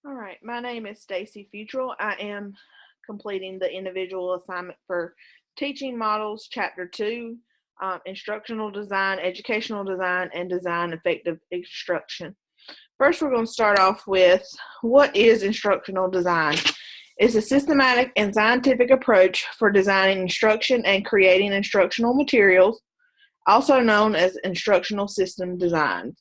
All right, my name is Stacy Futral. I am completing the individual assignment for Teaching Models, Chapter 2, Instructional Design, Educational Design, and Design Effective Instruction. First, we're going to start off with what is instructional design? It's a systematic and scientific approach for designing instruction and creating instructional materials, also known as instructional system design.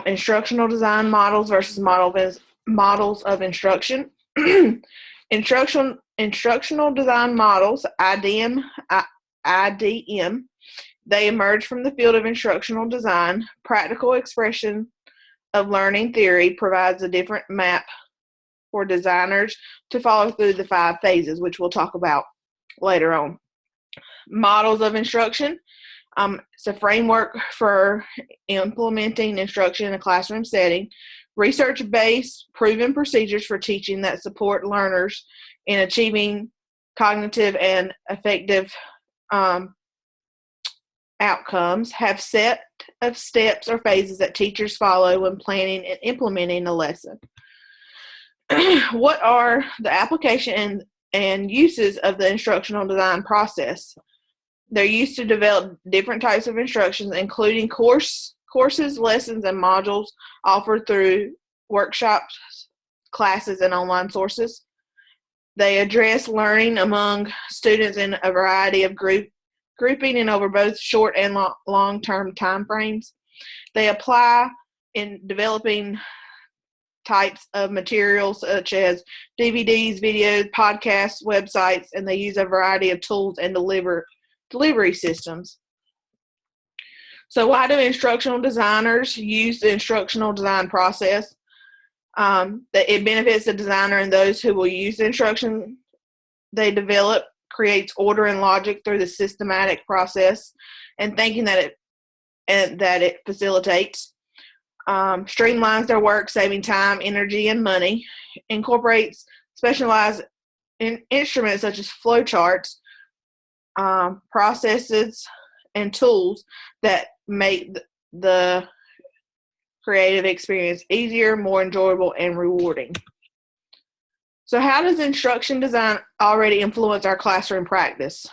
Instructional design models versus models of instruction. Instructional design models, IDM, they emerge from the field of instructional design. Practical expression of learning theory provides a different map for designers to follow through the 5 phases, which we'll talk about later on. Models of instruction. It's a framework for implementing instruction in a classroom setting. Research-based, proven procedures for teaching that support learners in achieving cognitive and affective outcomes. Have set of steps or phases that teachers follow when planning and implementing a lesson. What are the application and uses of the instructional design process? They're used to develop different types of instructions, including courses, lessons, and modules offered through workshops, classes, and online sources. They address learning among students in a variety of grouping and over both short and long-term time frames. They apply in developing types of materials such as DVDs, videos, podcasts, websites, and they use a variety of tools and delivery systems. So why do instructional designers use the instructional design process? That it benefits the designer and those who will use the instruction they develop, creates order and logic through the systematic process and thinking that it facilitates, streamlines their work, saving time, energy, and money, incorporates specialized instruments such as flowcharts, processes, and tools that make the creative experience easier, more enjoyable, and rewarding. So how does instruction design already influence our classroom practice?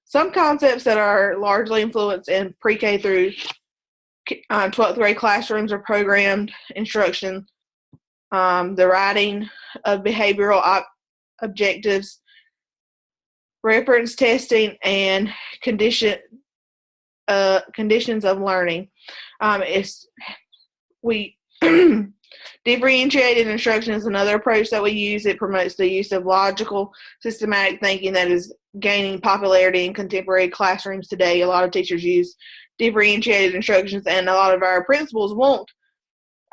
Some concepts that are largely influenced in pre-K through 12th grade classrooms are programmed instruction, the writing of behavioral objectives, reference testing, and conditions of learning. Differentiated instruction is another approach that we use. It promotes the use of logical, systematic thinking that is gaining popularity in contemporary classrooms today. A lot of teachers use differentiated instructions, and a lot of our principals want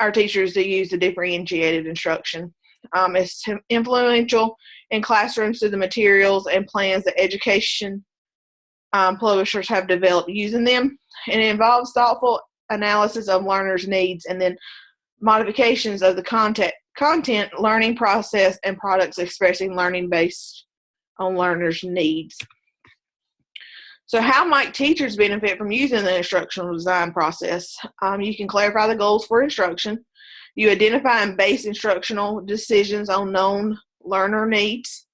our teachers to use the differentiated instruction. It's influential in classrooms through the materials and plans that education publishers have developed using them, and it involves thoughtful analysis of learners' needs and then modifications of the content, learning process, and products expressing learning based on learners' needs. So how might teachers benefit from using the instructional design process? You can clarify the goals for instruction. You identify and base instructional decisions on known learner needs.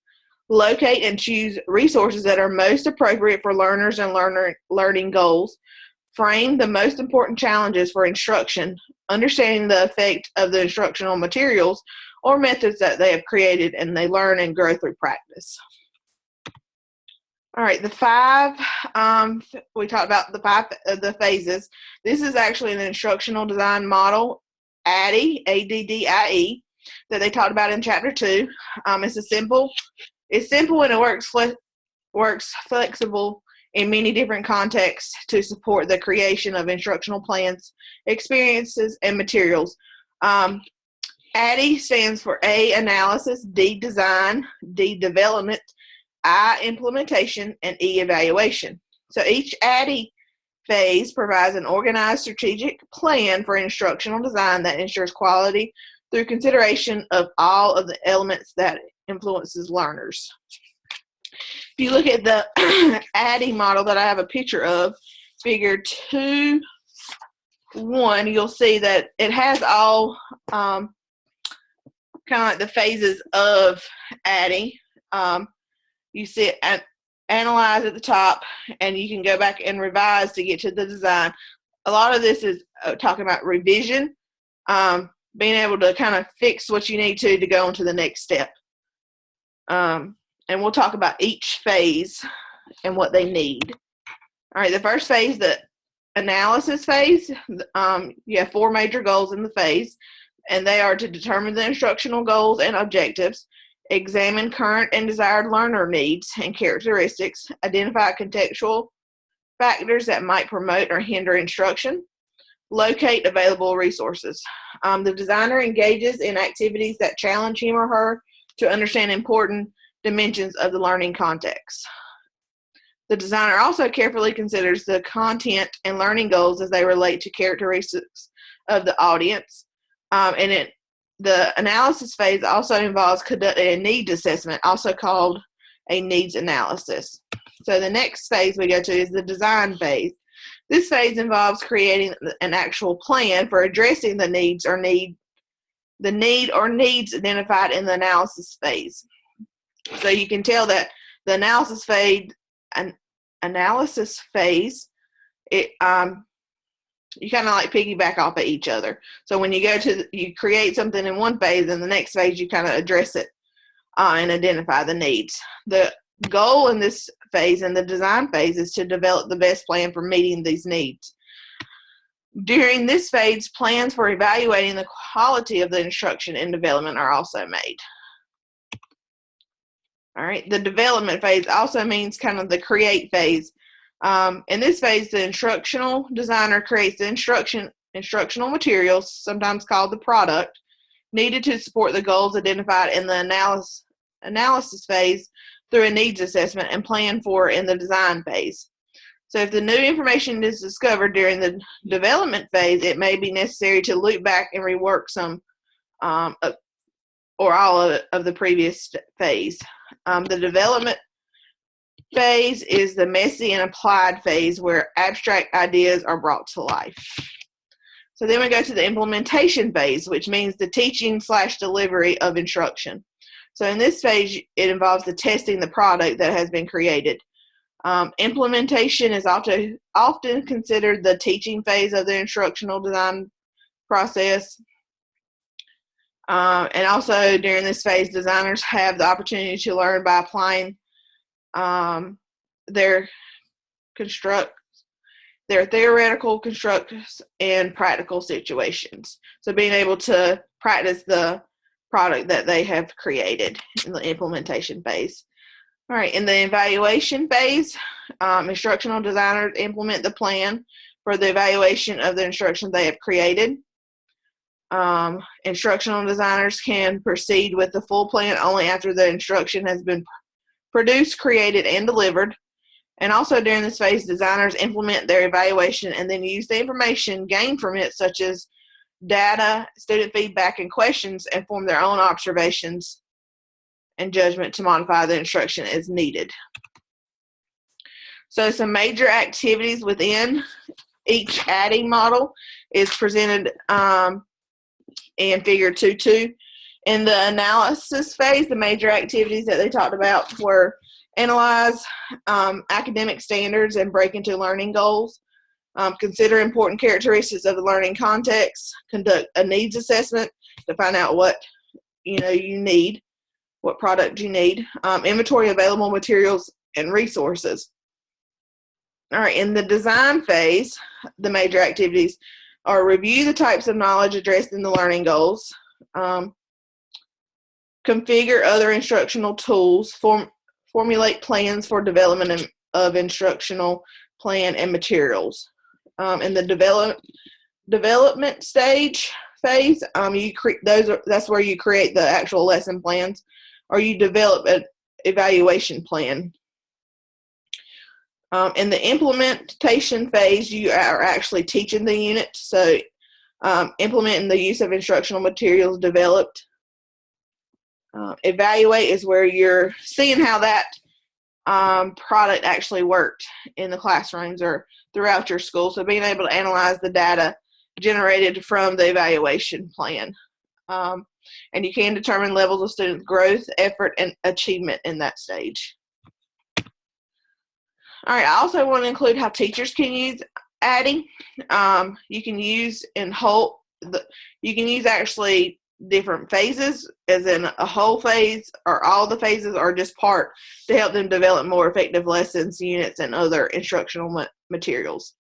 Locate and choose resources that are most appropriate for learners and learning goals. Frame the most important challenges for instruction, understanding the effect of the instructional materials or methods that they have created, and they learn and grow through practice. All right, the 5, we talked about the phases. This is actually an instructional design model, ADDIE, ADDIE, that they talked about in Chapter 2. It's simple and it works flexible in many different contexts to support the creation of instructional plans, experiences, and materials. ADDIE stands for A, analysis, D, design, D, development, I, implementation, and E, evaluation. So each ADDIE phase provides an organized strategic plan for instructional design that ensures quality through consideration of all of the elements that influences learners. If you look at the ADDIE model that I have a picture of, figure 2, 1, you'll see that it has all kind of like the phases of adding. You see it at analyze at the top, and you can go back and revise to get to the design. A lot of this is talking about revision, being able to kind of fix what you need to go on to the next step. And we'll talk about each phase and what they need. All right, the first phase, the analysis phase, you have 4 major goals in the phase, and they are to determine the instructional goals and objectives, examine current and desired learner needs and characteristics, identify contextual factors that might promote or hinder instruction, locate available resources. The designer engages in activities that challenge him or her to understand important dimensions of the learning context. The designer also carefully considers the content and learning goals as they relate to characteristics of the audience. The analysis phase also involves conducting a needs assessment, also called a needs analysis. So the next phase we go to is the design phase. This phase involves creating an actual plan for addressing the need or needs identified in the analysis phase. So you can tell that the analysis phase, you kind of like piggyback off of each other. So when you go to, you create something in one phase, and the next phase you kind of address it and identify the needs. The goal in this phase, in the design phase, is to develop the best plan for meeting these needs. During this phase, plans for evaluating the quality of the instruction and development are also made. All right, the development phase also means kind of the create phase. In this phase, the instructional designer creates the instructional materials, sometimes called the product, needed to support the goals identified in the analysis phase through a needs assessment and plan for in the design phase. So if the new information is discovered during the development phase, it may be necessary to loop back and rework some or all of the previous phase. The development phase is the messy and applied phase where abstract ideas are brought to life. So then we go to the implementation phase, which means the teaching/delivery of instruction. So in this phase, it involves the testing the product that has been created. Implementation is often considered the teaching phase of the instructional design process. And also during this phase, designers have the opportunity to learn by applying their theoretical constructs and practical situations. So being able to practice the product that they have created in the implementation phase. All right, in the evaluation phase, instructional designers implement the plan for the evaluation of the instruction they have created. Instructional designers can proceed with the full plan only after the instruction has been produced, created, and delivered. And also during this phase, designers implement their evaluation and then use the information gained from it, such as data, student feedback, and questions, and form their own observations and judgment to modify the instruction as needed. So some major activities within each adding model is presented in figure 2.2. In the analysis phase, the major activities that they talked about were analyze academic standards and break into learning goals, consider important characteristics of the learning context, conduct a needs assessment to find out what you need, what product you need, inventory available materials and resources. All right, in the design phase, the major activities are review the types of knowledge addressed in the learning goals, configure other instructional tools, formulate plans for development of instructional plan and materials. In the development stage phase, that's where you create the actual lesson plans, or you develop an evaluation plan. In the implementation phase, you are actually teaching the unit, so implementing the use of instructional materials developed. Evaluate is where you're seeing how that product actually worked in the classrooms or throughout your school. So being able to analyze the data generated from the evaluation plan. And you can determine levels of student growth, effort, and achievement in that stage. All right, I also want to include how teachers can use adding. You can use actually different phases, as in a whole phase or all the phases or just part, to help them develop more effective lessons, units, and other instructional materials.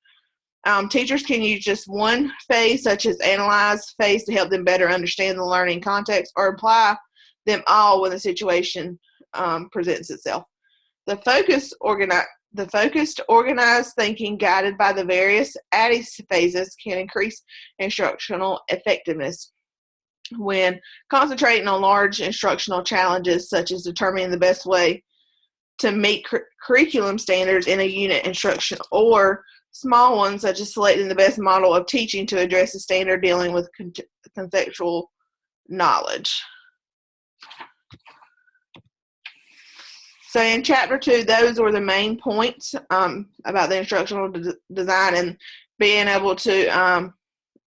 Teachers can use just one phase, such as analyze phase, to help them better understand the learning context, or apply them all when the situation presents itself. The focused, organized thinking guided by the various adding phases can increase instructional effectiveness when concentrating on large instructional challenges, such as determining the best way to meet curriculum standards in a unit instruction, or small ones such as selecting the best model of teaching to address a standard dealing with conceptual knowledge. So in Chapter 2, those were the main points about the instructional design, and being able to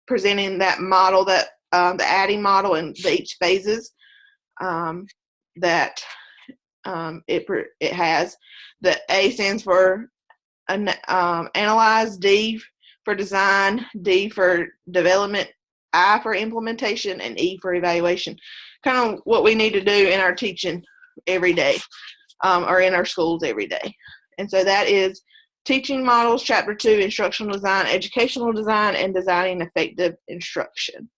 presenting that model, that the adding model in each phases that it has. The A stands for analyze, D for design, D for development, I for implementation, and E for evaluation. Kind of what we need to do in our teaching every day, or in our schools every day. And so that is Teaching Models, Chapter 2, Instructional Design, Educational Design, and Designing Effective Instruction.